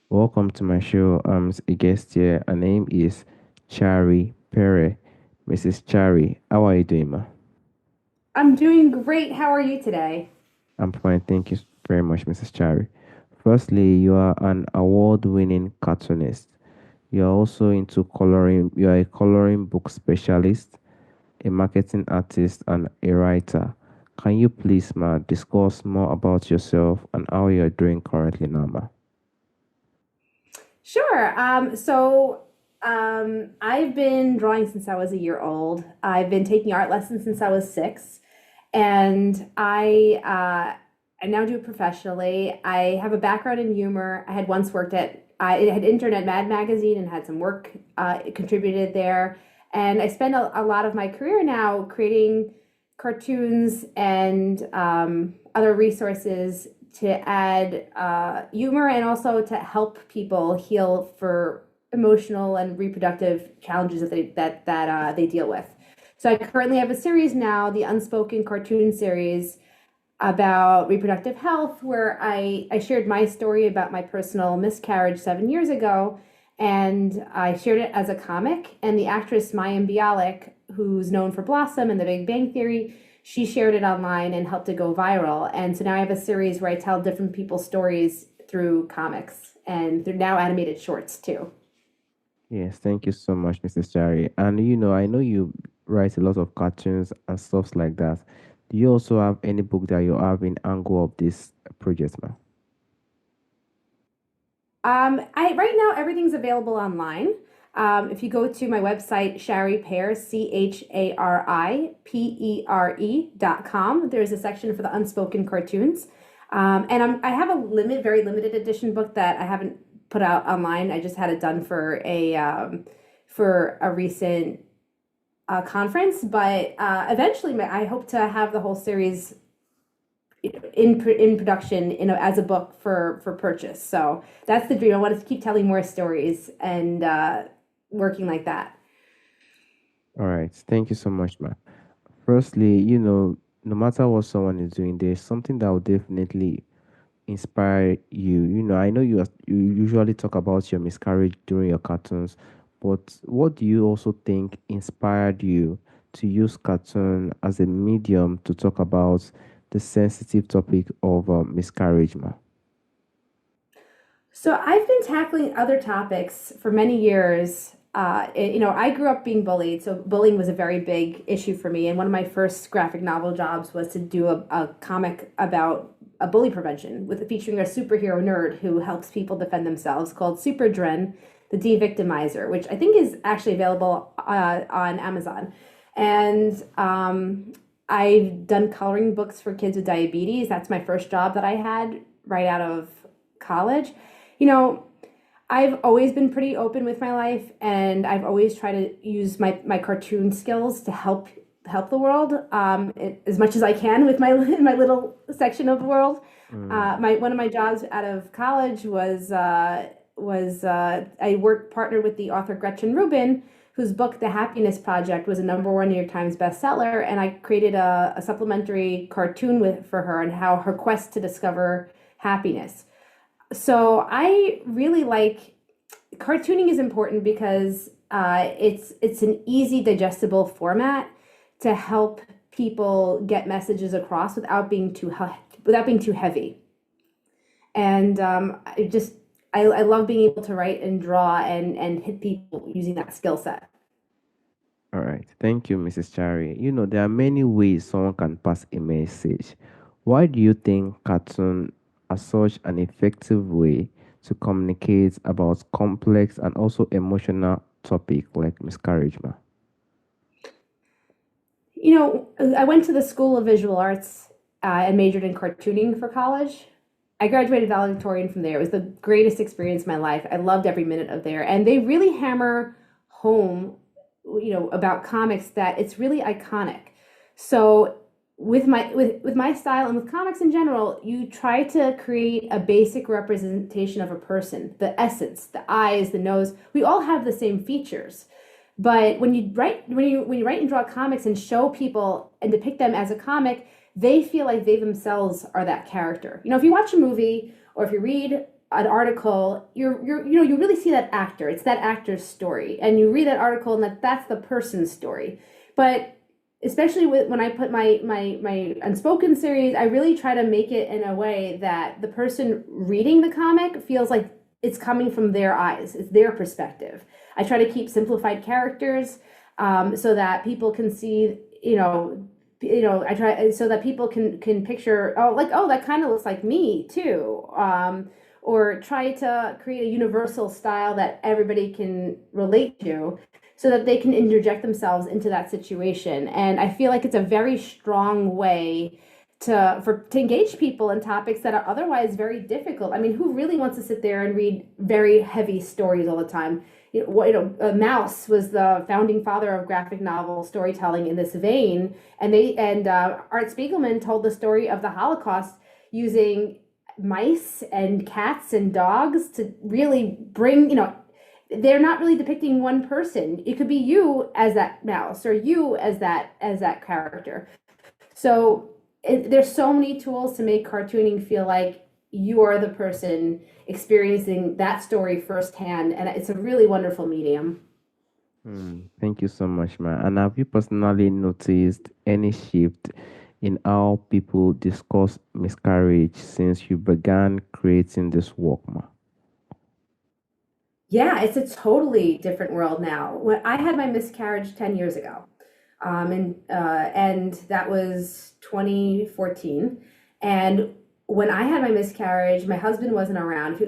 Welcome to my show. A guest here. Her name is Chari Pere. Mrs. Chari, how are you doing, ma? I'm doing great. How are you today? I'm fine. Thank you very much, Mrs. Chari. Firstly, you are an award-winning cartoonist. You are also into coloring. You are a coloring book specialist, a marketing artist, and a writer. Can you please, ma, discuss more about yourself and how you're doing currently now, ma? Sure. I've been drawing since I was a year old. I've been taking art lessons since I was six, and I now do it professionally. I have a background in humor. I had once worked at I had interned at Mad Magazine and had some work contributed there. And I spend a lot of my career now creating cartoons and other resources to add humor and also to help people heal for emotional and reproductive challenges that they deal with. So I currently have a series now, the Unspoken cartoon series about reproductive health, where I shared my story about my personal miscarriage 7 years ago. And I shared it as a comic. And the actress Mayim Bialik, who's known for Blossom and The Big Bang Theory, she shared it online and helped it go viral. And so now I have a series where I tell different people's stories through comics and through now animated shorts too. Yes, thank you so much, Mrs. Jari. And I know you write a lot of cartoons and stuff like that. Do you also have any book that you have in angle of this project, man? I right now everything's available online. If you go to my website, Chari Pere, CHARIPERE.com, there's a section for the unspoken cartoons. I have a very limited edition book that I haven't put out online. I just had it done for a recent conference, but eventually I hope to have the whole series in production as a book for purchase. So that's the dream. I want to keep telling more stories and working like that. All right, thank you so much, man. Firstly, no matter what someone is doing, there's something that will definitely inspire you. I know you usually talk about your miscarriage during your cartoons, but what do you also think inspired you to use cartoon as a medium to talk about the sensitive topic of miscarriage, ma? So I've been tackling other topics for many years. I grew up being bullied, so bullying was a very big issue for me. And one of my first graphic novel jobs was to do a comic about a bully prevention with featuring a superhero nerd who helps people defend themselves called Super Dren, the De-Victimizer, which I think is actually available on Amazon. And I've done coloring books for kids with diabetes. That's my first job that I had right out of college. You know, I've always been pretty open with my life, and I've always tried to use my cartoon skills to help the world as much as I can with my my little section of the world. Mm, My One of my jobs out of college was I worked partnered with the author Gretchen Rubin, whose book The Happiness Project was a #1 New York Times bestseller, and I created a supplementary cartoon for her and how her quest to discover happiness. So I really like cartooning is important because it's an easy digestible format to help people get messages across without being too heavy. And I love being able to write and draw and hit people using that skill set. all right, thank you, Mrs. Chari. There are many ways someone can pass a message. Why do you think cartoon are such an effective way to communicate about complex and also emotional topic like miscarriage, ma? I went to the School of Visual Arts and majored in cartooning for college. I graduated valedictorian from there. It was the greatest experience of my life. I loved every minute of there. And they really hammer home, about comics that it's really iconic. So with my style and with comics in general, you try to create a basic representation of a person, the essence, the eyes, the nose. We all have the same features. But when you write and draw comics and show people and depict them as a comic, they feel like they themselves are that character. If you watch a movie or if you read an article, you really see that actor. It's that actor's story, and you read that article, and that's the person's story. But especially when I put my unspoken series, I really try to make it in a way that the person reading the comic feels like it's coming from their eyes, it's their perspective. I try to keep simplified characters, so that people can see, I try so that people can picture, oh, like, oh, that kind of looks like me too. Or try to create a universal style that everybody can relate to, so that they can interject themselves into that situation. And I feel like it's a very strong way to engage people in topics that are otherwise very difficult. I mean, who really wants to sit there and read very heavy stories all the time? Mouse was the founding father of graphic novel storytelling in this vein, and Art Spiegelman told the story of the Holocaust using mice and cats and dogs to really bring, they're not really depicting one person. It could be you as that mouse, or you as that character. So there's so many tools to make cartooning feel like you are the person experiencing that story firsthand, and it's a really wonderful medium. Thank you so much, ma. And have you personally noticed any shift in how people discuss miscarriage since you began creating this work, ma? Yeah, it's a totally different world now. When I had my miscarriage 10 years ago, and that was 2014. And when I had my miscarriage, my husband wasn't around.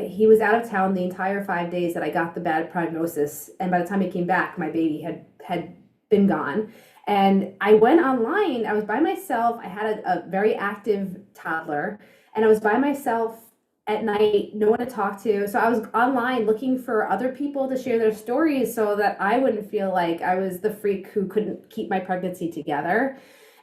He was out of town the entire 5 days that I got the bad prognosis. And by the time he came back, my baby had been gone. And I went online. I was by myself. I had a very active toddler, and I was by myself at night, no one to talk to. So I was online looking for other people to share their stories, so that I wouldn't feel like I was the freak who couldn't keep my pregnancy together.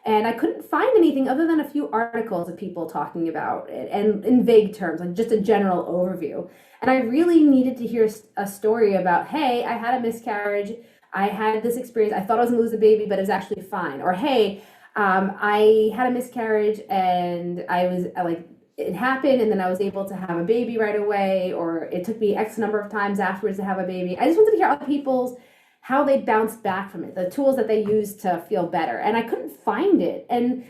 And I couldn't find anything other than a few articles of people talking about it, and in vague terms, like just a general overview. And I really needed to hear a story about, hey, I had a miscarriage. I had this experience. I thought I was going to lose a baby, but it was actually fine. Or, hey, I had a miscarriage and I was like, it happened, and then I was able to have a baby right away, or it took me X number of times afterwards to have a baby. I just wanted to hear other people's, how they bounced back from it, the tools that they used to feel better. And I couldn't find it. And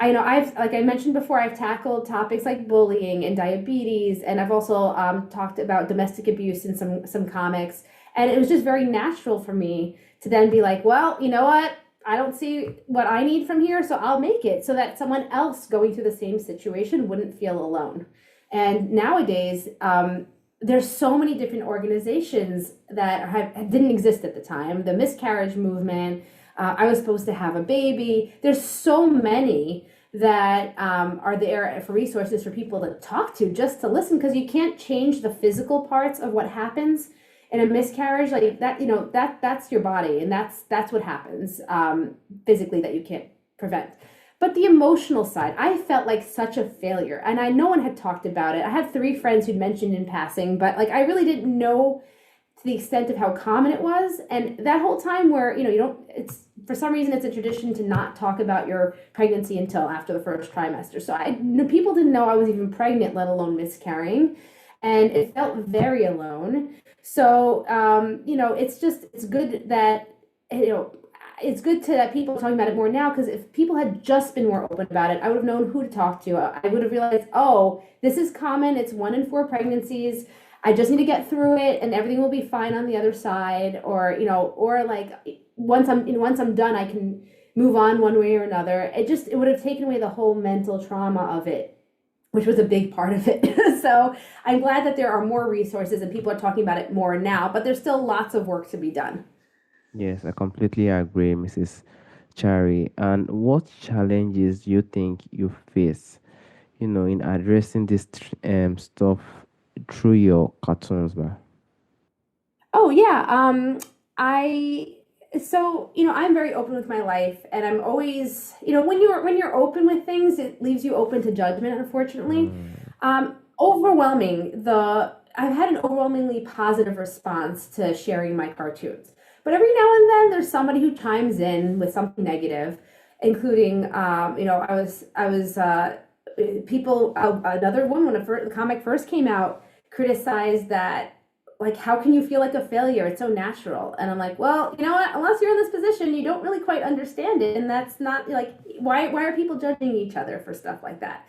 I know like I mentioned before, I've tackled topics like bullying and diabetes, and I've also talked about domestic abuse in some comics. And it was just very natural for me to then be like, well, you know what? I don't see what I need from here, so I'll make it so that someone else going through the same situation wouldn't feel alone. And nowadays, there's so many different organizations that didn't exist at the time. The miscarriage movement, I was supposed to have a baby. There's so many that are there for resources for people to talk to, just to listen, because you can't change the physical parts of what happens in a miscarriage. Like that, that's your body, and that's what happens physically, that you can't prevent. But the emotional side, I felt like such a failure, and no one had talked about it. I had three friends who'd mentioned in passing, but like I really didn't know to the extent of how common it was. And that whole time where you don't, it's, for some reason, it's a tradition to not talk about your pregnancy until after the first trimester. So people didn't know I was even pregnant, let alone miscarrying, and it felt very alone. So it's good that it's good to that people are talking about it more now, because if people had just been more open about it, I would have known who to talk to. I would have realized, oh, this is common. It's 1 in 4 pregnancies. I just need to get through it, and everything will be fine on the other side. Or like once I'm done, I can move on one way or another. It would have taken away the whole mental trauma of it, which was a big part of it. So I'm glad that there are more resources and people are talking about it more now, but there's still lots of work to be done. Yes, I completely agree, Mrs. Chari. And what challenges do you think you face, in addressing this stuff through your cartoons, ma? Oh yeah, I I'm very open with my life, and I'm always, when you're open with things, it leaves you open to judgment, unfortunately. Mm, Overwhelming the I've had an overwhelmingly positive response to sharing my cartoons. But every now and then there's somebody who chimes in with something negative, including I was people, another one when the comic first came out. criticized that, like, how can you feel like a failure? It's so natural. And I'm like, well, you know what? Unless you're in this position, you don't really quite understand it. And that's not like, why are people judging each other for stuff like that?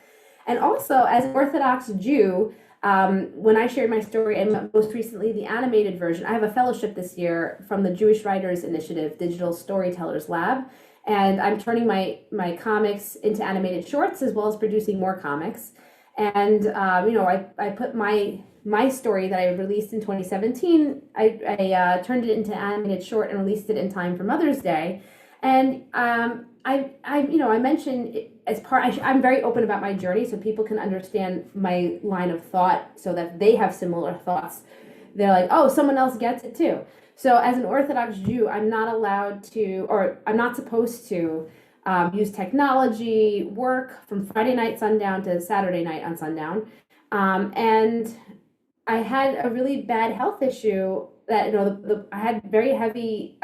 And also, as an Orthodox Jew, when I shared my story, and most recently the animated version, I have a fellowship this year from the Jewish Writers Initiative Digital Storytellers Lab, and I'm turning my comics into animated shorts as well as producing more comics. And I put my story that I released in 2017. I turned it into an animated short and released it in time for Mother's Day. And I mentioned as part. I'm very open about my journey, so people can understand my line of thought, so that they have similar thoughts. They're like, oh, someone else gets it too. So as an Orthodox Jew, I'm not allowed to, or I'm not supposed to, use technology, work from Friday night sundown to Saturday night on sundown. And I had a really bad health issue that, I had very heavy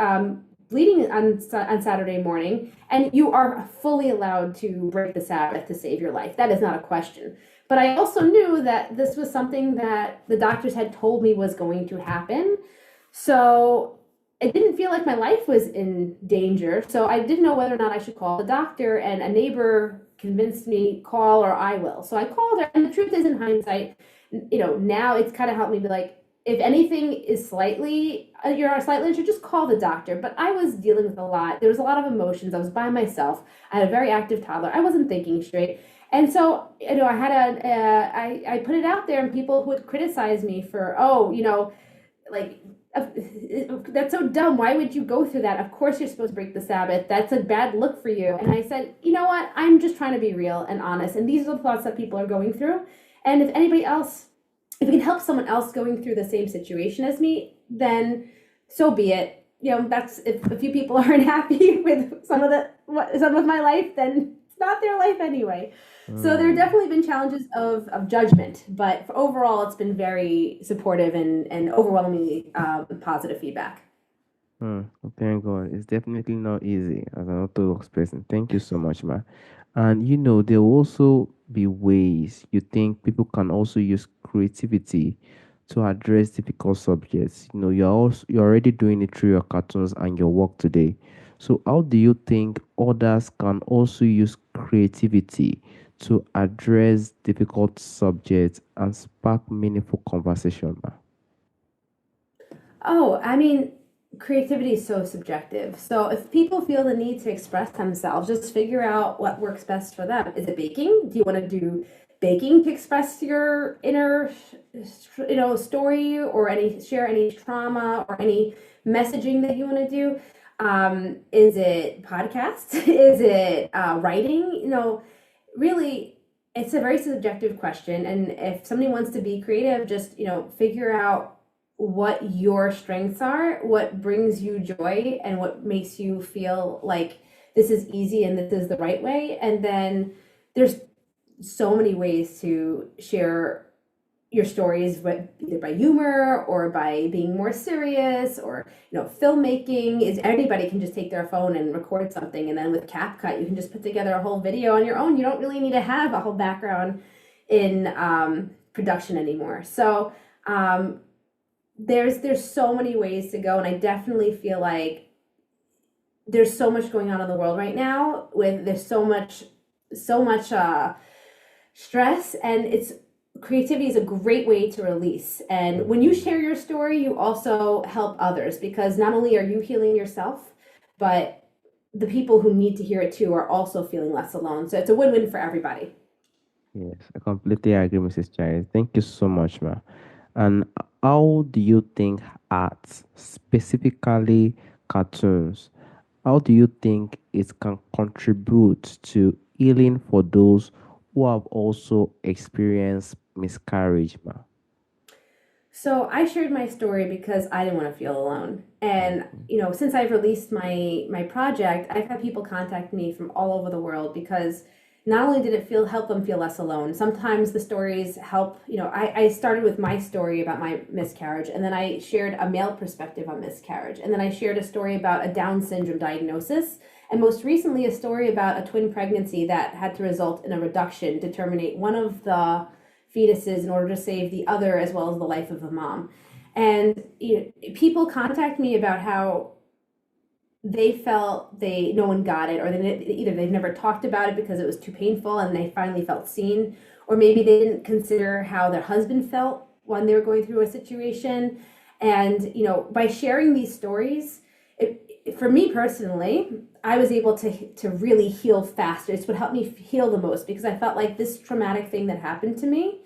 bleeding on Saturday morning, and you are fully allowed to break the Sabbath to save your life. That is not a question. But I also knew that this was something that the doctors had told me was going to happen. So it didn't feel like my life was in danger. So I didn't know whether or not I should call the doctor, and a neighbor convinced me, call or I will. So I called her, and the truth is, in hindsight, now it's kind of helped me be like, if anything is slightly, you're slightly injured, just call the doctor. But I was dealing with a lot. There was a lot of emotions. I was by myself. I had a very active toddler. I wasn't thinking straight. And so, I had I put it out there, and people would criticize me for, oh, like, that's so dumb. Why would you go through that? Of course you're supposed to break the Sabbath. That's a bad look for you. And I said, you know what? I'm just trying to be real and honest. And these are the thoughts that people are going through. And if it can help someone else going through the same situation as me, then so be it. That's, if a few people aren't happy with some of my life, then it's not their life anyway. So there have Mm. definitely been challenges of judgment, but overall, it's been very supportive and overwhelmingly positive feedback. Hmm. Thank God. It's definitely not easy as an Orthodox person. Thank you so much, ma. And there will also be ways you think people can also use creativity to address difficult subjects. You're already doing it through your cartoons and your work today. So how do you think others can also use creativity to address difficult subjects and spark meaningful conversation, ma? Oh, I mean, creativity is so subjective. So if people feel the need to express themselves, just figure out what works best for them. Is it baking? Do you want to do baking to express your inner, story, or share any trauma or any messaging that you want to do? Is it podcast? Is it writing? Really, it's a very subjective question. And if somebody wants to be creative, just, figure out what your strengths are, what brings you joy, and what makes you feel like this is easy and this is the right way. And then there's so many ways to share your stories, either by humor or by being more serious, or filmmaking is, anybody can just take their phone and record something, and then with CapCut you can just put together a whole video on your own. You don't really need to have a whole background in production anymore. So there's so many ways to go, and I definitely feel like there's so much going on in the world right now, with there's so much stress, and it's creativity is a great way to release. And when you share your story, you also help others, because not only are you healing yourself, but the people who need to hear it too are also feeling less alone. So it's a win-win for everybody. Yes, I completely agree, Mrs. Chari. Thank you so much, ma. And how do you think art, specifically cartoons, how do you think it can contribute to healing for those who have also experienced miscarriage, ma? So I shared my story because I didn't want to feel alone. And Mhm. since I've released my project, I've had people contact me from all over the world, because not only did it help them feel less alone, sometimes the stories help. I started with my story about my miscarriage, and then I shared a male perspective on miscarriage, and then I shared a story about a Down syndrome diagnosis, and most recently a story about a twin pregnancy that had to result in a reduction to terminate one of the fetuses in order to save the other as well as the life of the mom. And people contact me about how they felt no one got it, or either they've never talked about it because it was too painful and they finally felt seen, or maybe they didn't consider how their husband felt when they were going through a situation. And by sharing these stories, for me personally, I was able to really heal faster. It's what helped me heal the most, because I felt like this traumatic thing that happened to me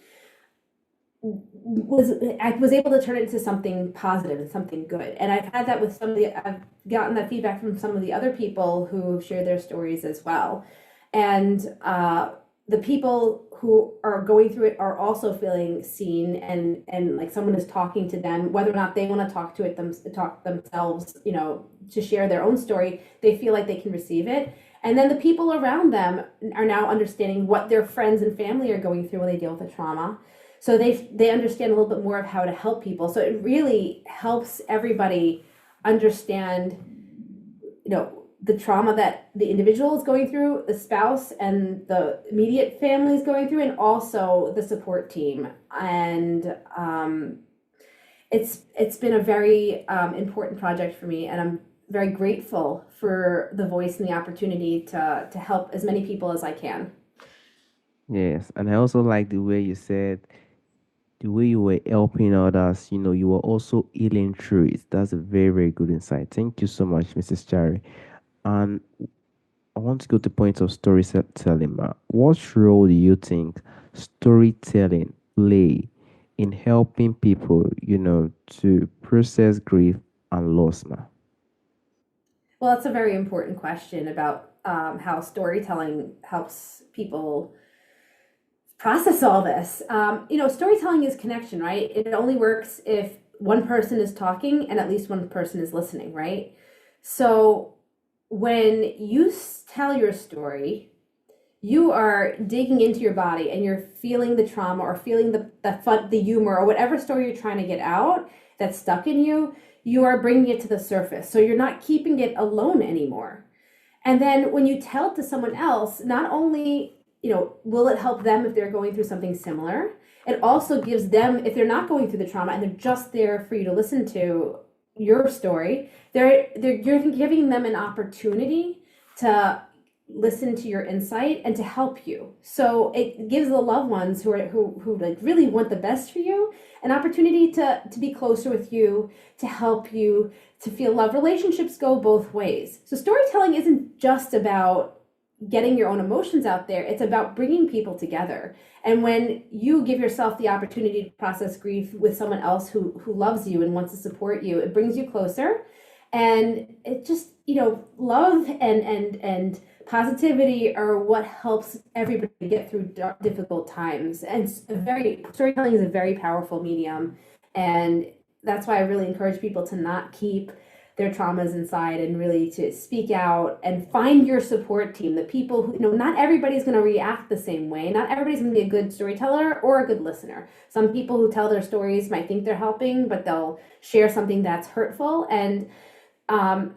I was able to turn it into something positive and something good. And I've gotten that feedback from some of the other people who share their stories as well. And the people who are going through it are also feeling seen, and like someone is talking to them, whether or not they want to talk themselves, to share their own story, they feel like they can receive it. And then the people around them are now understanding what their friends and family are going through when they deal with the trauma. So they understand a little bit more of how to help people. So it really helps everybody understand, the trauma that the individual is going through, the spouse and the immediate family is going through, and also the support team. And it's been a very important project for me, and I'm very grateful for the voice and the opportunity to help as many people as I can. Yes, and I also like the way you said, the way you were helping others, you were also healing through it. That's a very, very good insight. Thank you so much, Mrs. Chari. And I want to go to point of storytelling. What role do you think storytelling play in helping people, to process grief and loss, ma? Well, that's a very important question about how storytelling helps people process all this. Storytelling is connection, right? It only works if one person is talking and at least one person is listening, right? So when you tell your story, you are digging into your body and you're feeling the trauma or feeling the fun, the humor, or whatever story you're trying to get out that's stuck in you. You are bringing it to the surface. So you're not keeping it alone anymore. And then when you tell it to someone else, not only will it help them if they're going through something similar, it also gives them, if they're not going through the trauma and they're just there for you to listen to your story, you're giving them an opportunity to listen to your insight and to help you. So it gives the loved ones who like really want the best for you an opportunity to be closer with you, to help you, to feel love. Relationships go both ways. So storytelling isn't just about getting your own emotions out there. It's about bringing people together. And when you give yourself the opportunity to process grief with someone else who loves you and wants to support you, it brings you closer. And it just, love and positivity are what helps everybody get through difficult times. And storytelling is a very powerful medium. And that's why I really encourage people to not keep their traumas inside and really to speak out and find your support team, the people who, not everybody's going to react the same way. Not everybody's going to be a good storyteller or a good listener. Some people who tell their stories might think they're helping, but they'll share something that's hurtful. And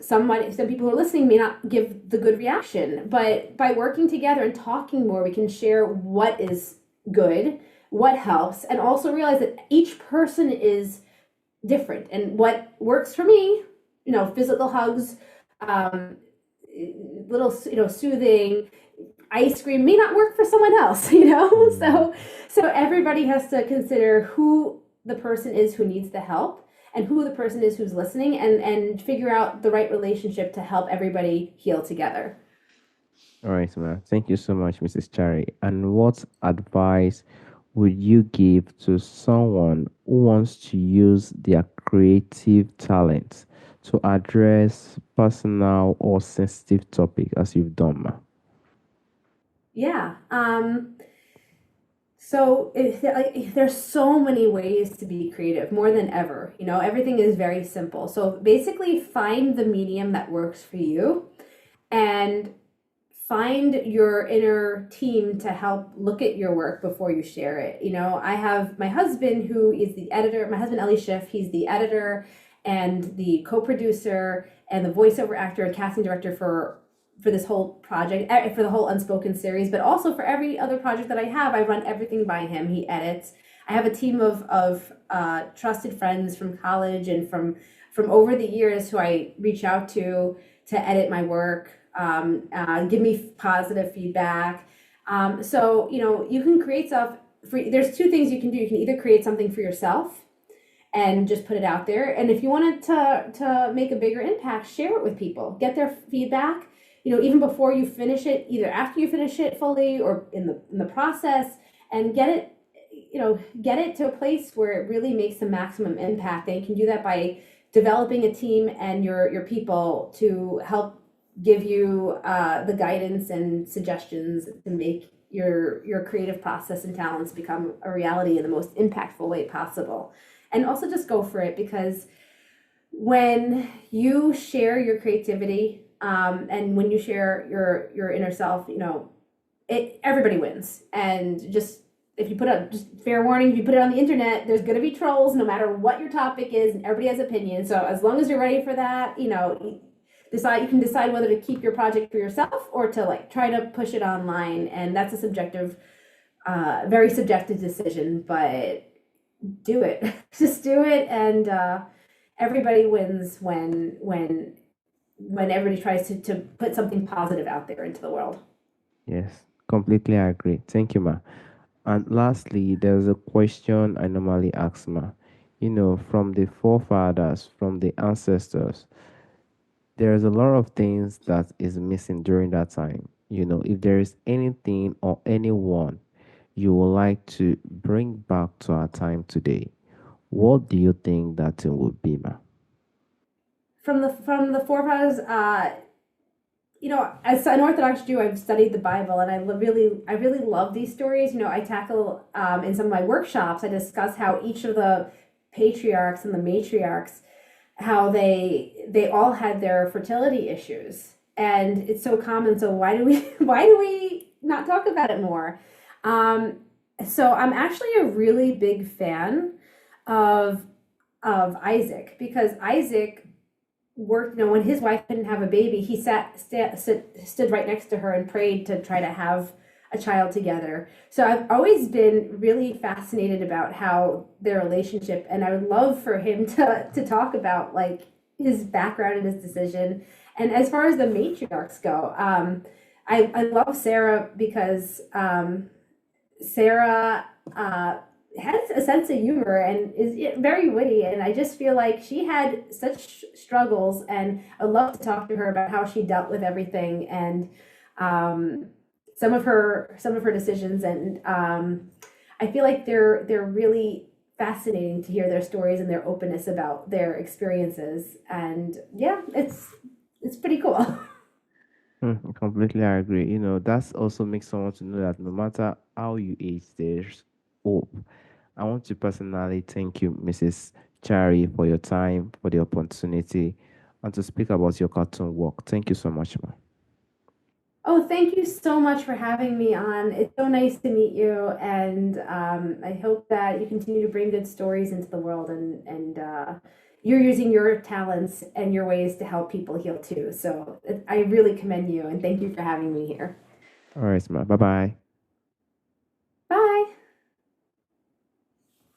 some people who are listening may not give the good reaction. But by working together and talking more, we can share what is good, what helps, and also realize that each person is different. And what works for me, physical hugs, little, soothing ice cream may not work for someone else, Mm. so everybody has to consider who the person is who needs the help and who the person is who's listening, and figure out the right relationship to help everybody heal together. All right, ma. Thank you so much, Mrs. Chari. And what advice would you give to someone who wants to use their creative talents to address personal or sensitive topic as you've done, ma? Yeah. So there's so many ways to be creative, more than ever. Everything is very simple. So basically, find the medium that works for you, and find your inner team to help look at your work before you share it. I have my husband who is the editor, my husband Ellie Schiff, he's the editor and the co-producer and the voiceover actor and casting director for for this whole project, for the whole Unspoken series, but also for every other project that I have. I run everything by him. He edits. I have a team of trusted friends from college and from over the years who I reach out to edit my work, give me positive feedback. So you can create stuff. There's two things you can do. You can either create something for yourself and just put it out there. And if you wanted to make a bigger impact, share it with people. Get their feedback. Even before you finish it, either after you finish it fully or in the process, and get it to a place where it really makes the maximum impact. And you can do that by developing a team and your people to help give you the guidance and suggestions to make your creative process and talents become a reality in the most impactful way possible. And also just go for it, because when you share your creativity, and when you share your inner self, everybody wins. And just if you put up, just fair warning, if you put it on the internet, there's going to be trolls no matter what your topic is, and everybody has opinions. So as long as you're ready for that, you can decide whether to keep your project for yourself or to like try to push it online. And that's a subjective, very subjective decision, but do it. Just do it. And everybody wins when everybody tries to put something positive out there into the world. Yes, completely agree. Thank you, ma. And lastly, there's a question I normally ask, ma. From the forefathers, from the ancestors, there's a lot of things that is missing during that time. If there is anything or anyone you would like to bring back to our time today, what do you think that thing would be, ma? From the forefathers, as an Orthodox Jew, I've studied the Bible, and I really love these stories. I tackle in some of my workshops. I discuss how each of the patriarchs and the matriarchs, how they all had their fertility issues, and it's so common. So why do we why do we not talk about it more? So I'm actually a really big fan of Isaac, because Isaac worked, when his wife didn't have a baby, he stood right next to her and prayed to try to have a child together. So I've always been really fascinated about how their relationship, and I would love for him to talk about like his background and his decision. And as far as the matriarchs go, I love Sarah, because Sarah has a sense of humor and is very witty, and I just feel like she had such struggles, and I'd love to talk to her about how she dealt with everything, and um, some of her decisions. And I feel like they're really fascinating to hear their stories and their openness about their experiences. And yeah, it's pretty cool. I completely agree. That's also makes someone to know that no matter how you age, there's hope. I want to personally thank you, Mrs. Chari, for your time, for the opportunity, and to speak about your cartoon work. Thank you so much, ma. Oh, thank you so much for having me on. It's so nice to meet you, and I hope that you continue to bring good stories into the world, and you're using your talents and your ways to help people heal too. So I really commend you, and thank you for having me here. All right, ma. Bye bye.